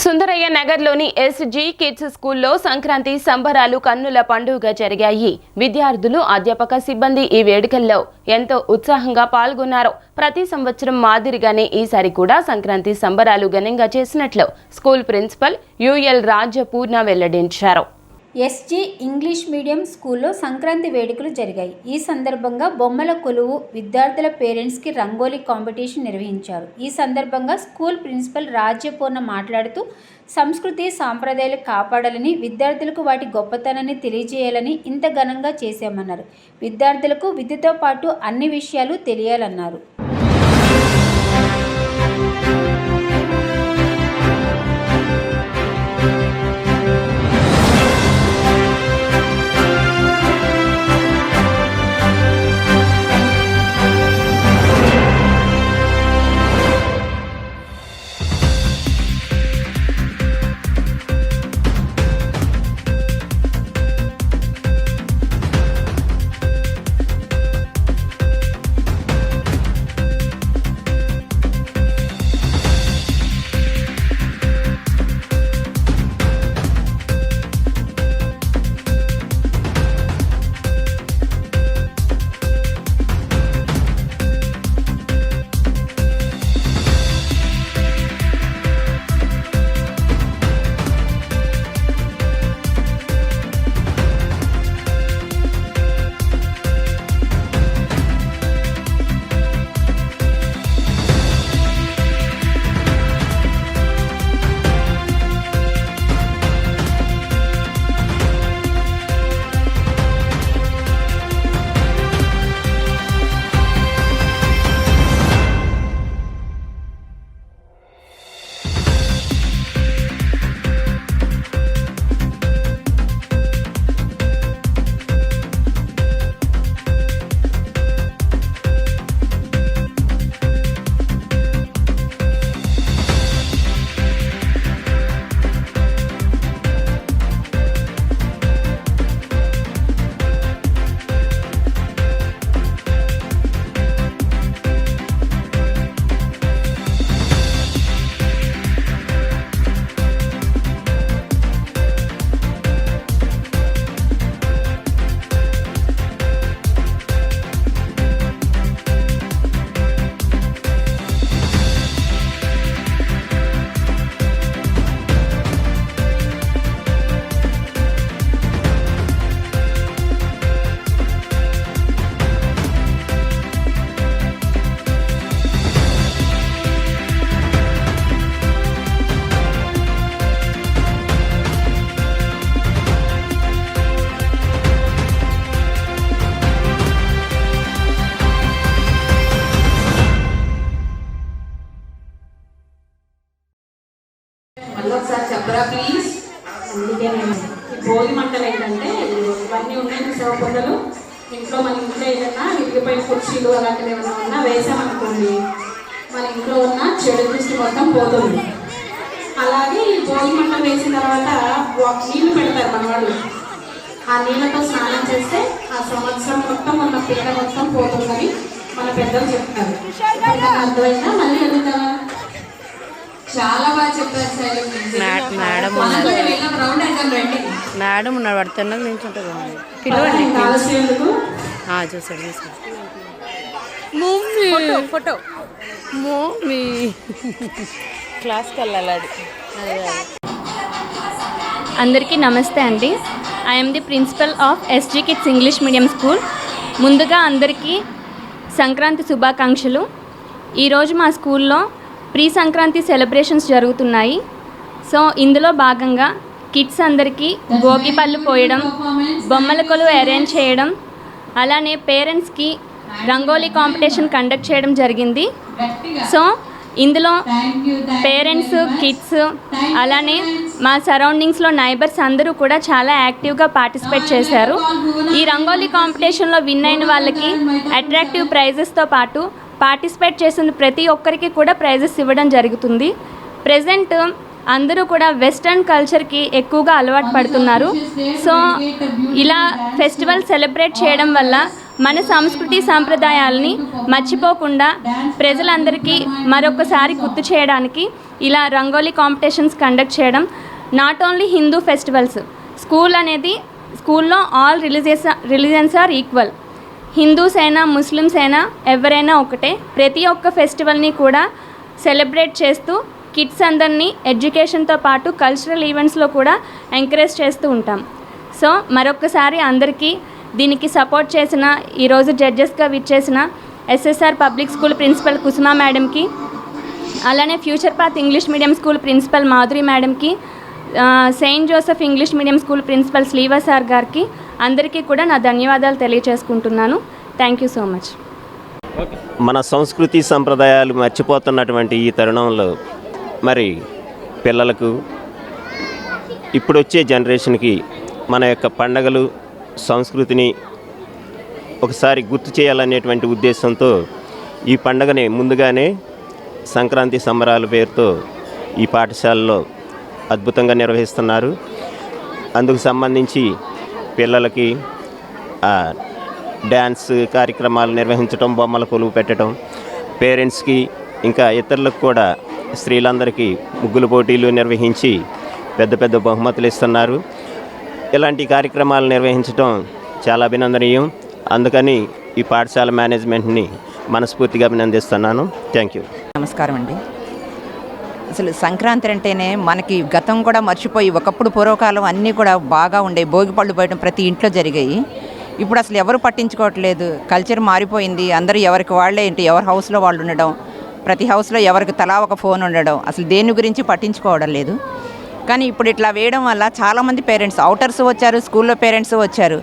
సుందరయ్య నగర్లోని SG kids స్కూల్లో సంక్రాంతి సంబరాలు కన్నుల పండుగ జరిగాయి. విద్యార్థులు, అధ్యాపక సిబ్బంది ఈ వేడుకల్లో ఎంతో ఉత్సాహంగా పాల్గొన్నారు. ప్రతి సంవత్సరం మాదిరిగానే ఈసారి కూడా సంక్రాంతి సంబరాలు ఘనంగా చేసినట్లు స్కూల్ ప్రిన్సిపల్ యుఎల్ రాజపూర్ణ వెల్లడించారు. ఎస్జీ ఇంగ్లీష్ మీడియం స్కూల్లో సంక్రాంతి వేడుకలు జరిగాయి. ఈ సందర్భంగా బొమ్మల కొలువు, విద్యార్థుల పేరెంట్స్కి రంగోలీ కాంపిటీషన్ నిర్వహించారు. ఈ సందర్భంగా స్కూల్ ప్రిన్సిపల్ రాజ్యపూర్ణ మాట్లాడుతూ సంస్కృతి సాంప్రదాయాలు కాపాడాలని, విద్యార్థులకు వాటి గొప్పతనాన్ని తెలియజేయాలని ఇంత ఘనంగా చేశామన్నారు. విద్యార్థులకు విద్యతో పాటు అన్ని విషయాలు తెలియాలన్నారు. ఒకసారి చెప్పరా ప్లీజ్. అందుకే నేను భోగి మంటలు ఏంటంటే ఇవన్నీ ఉన్నాయి సేవ పొందలు. ఇంట్లో మన ఇంట్లో ఏదన్నా విరిగిపోయిన కుర్చీలు అలాంటివి ఏమైనా ఉన్నా వేసామనుకోండి, మన ఇంట్లో ఉన్న చెడు దృష్టి మొత్తం పోతుంది. అలాగే ఈ భోగి మంటలు వేసిన తర్వాత నీళ్లు పెడతారు మన వాళ్ళు. ఆ నీళ్ళతో స్నానం చేస్తే ఆ సంవత్సరం మొత్తం ఉన్న పీడ మొత్తం పోతుందని మన పెద్దలు చెప్తారు. అర్థమైనా మళ్ళీ అడుగుతారా? చాలా బాగా చెప్పారు సార్. మేడం ఉన్నాడు పడుతున్నా నుంచి ఉంటుంది చూసాడు ఫోటో మమ్మీ క్లాస్కి వెళ్ళాలి. అందరికీ నమస్తే అండి. I'm the principal of SG kids English medium school. ముందుగా అందరికీ సంక్రాంతి శుభాకాంక్షలు. ఈరోజు మా స్కూల్లో ప్రీ సంక్రాంతి సెలబ్రేషన్స్ జరుగుతున్నాయి. సో ఇందులో భాగంగా కిడ్స్ అందరికీ భోగి పళ్ళు పోయడం, బొమ్మల కొలువు అరేంజ్ చేయడం, అలానే పేరెంట్స్కి రంగోలీ కాంపిటీషన్ కండక్ట్ చేయడం జరిగింది. సో ఇందులో పేరెంట్స్, కిడ్స్, అలానే మా సరౌండింగ్స్లో నైబర్స్ అందరూ కూడా చాలా యాక్టివ్గా పార్టిసిపేట్ చేశారు. ఈ రంగోలీ కాంపిటీషన్లో విన్ అయిన వాళ్ళకి అట్రాక్టివ్ ప్రైజెస్తో పాటు పార్టిసిపేట్ చేసిన ప్రతి ఒక్కరికి కూడా ప్రైజెస్ ఇవ్వడం జరుగుతుంది. ప్రెజెంట్ అందరూ కూడా వెస్ట్రన్ కల్చర్కి ఎక్కువగా అలవాటు పడుతున్నారు. సో ఇలా ఫెస్టివల్ సెలబ్రేట్ చేయడం వల్ల మన సంస్కృతి సాంప్రదాయాలని మర్చిపోకుండా ప్రజలందరికీ మరొకసారి గుర్తు చేయడానికి ఇలా రంగోలీ కాంపిటీషన్స్ కండక్ట్ చేయడం. Not only Hindu festivals, school అనేది స్కూల్లో all religions are equal. Hindus అయినా ముస్లిమ్స్ అయినా ఎవరైనా ఒకటే. ప్రతి ఒక్క ఫెస్టివల్ని కూడా సెలబ్రేట్ చేస్తూ కిడ్స్ అందరినీ ఎడ్యుకేషన్తో పాటు కల్చరల్ ఈవెంట్స్లో కూడా ఎంకరేజ్ చేస్తూ ఉంటాం. సో మరొకసారి అందరికీ దీనికి సపోర్ట్ చేసిన, ఈరోజు జడ్జెస్గా విచ్చేసిన SSR public school principal Kusuma మేడంకి, అలానే future path English medium school principal Madhuri మేడంకి, Saint Joseph English medium school principal శ్రీవా సార్ గారికి అందరికీ కూడా నా ధన్యవాదాలు తెలియజేసుకుంటున్నాను. Thank you so much. మన సంస్కృతి సంప్రదాయాలు మర్చిపోతున్నటువంటి ఈ తరుణంలో మరి పిల్లలకు ఇప్పుడు వచ్చే జనరేషన్కి మన యొక్క పండగలు సంస్కృతిని ఒకసారి గుర్తు చేయాలనేటువంటి ఉద్దేశంతో ఈ పండగని ముందుగానే సంక్రాంతి సంబరాల పేరుతో ఈ పాఠశాలలో అద్భుతంగా నిర్వహిస్తున్నారు. అందుకు సంబంధించి పిల్లలకి డ్యాన్స్ కార్యక్రమాలు నిర్వహించడం, బొమ్మల కొలువు పెట్టడం, పేరెంట్స్కి ఇంకా ఇతరులకు కూడా స్త్రీలందరికీ ముగ్గుల పోటీలు నిర్వహించి పెద్ద పెద్ద బహుమతులు ఇస్తున్నారు. ఇలాంటి కార్యక్రమాలు నిర్వహించడం చాలా అభినందనీయం. అందుకని ఈ పాఠశాల మేనేజ్మెంట్ని మనస్ఫూర్తిగా అభినందిస్తున్నాను. Thank you. నమస్కారం అండి. అసలు సంక్రాంతి అంటేనే మనకి గతం కూడా మర్చిపోయి, ఒకప్పుడు పూర్వకాలం అన్నీ కూడా బాగా ఉండేవి. భోగిపళ్ళు పోయడం ప్రతి ఇంట్లో జరిగాయి. ఇప్పుడు అసలు ఎవరు పట్టించుకోవట్లేదు. కల్చర్ మారిపోయింది. అందరూ ఎవరికి వాళ్ళే ఏంటి, ఎవరి హౌస్లో వాళ్ళు ఉండడం, ప్రతి హౌస్లో ఎవరికి తలా ఒక ఫోన్ ఉండడం, అసలు దేని గురించి పట్టించుకోవడం లేదు. కానీ ఇప్పుడు ఇట్లా వేయడం వల్ల చాలామంది పేరెంట్స్, అవుటర్స్ వచ్చారు, స్కూల్లో పేరెంట్స్ వచ్చారు.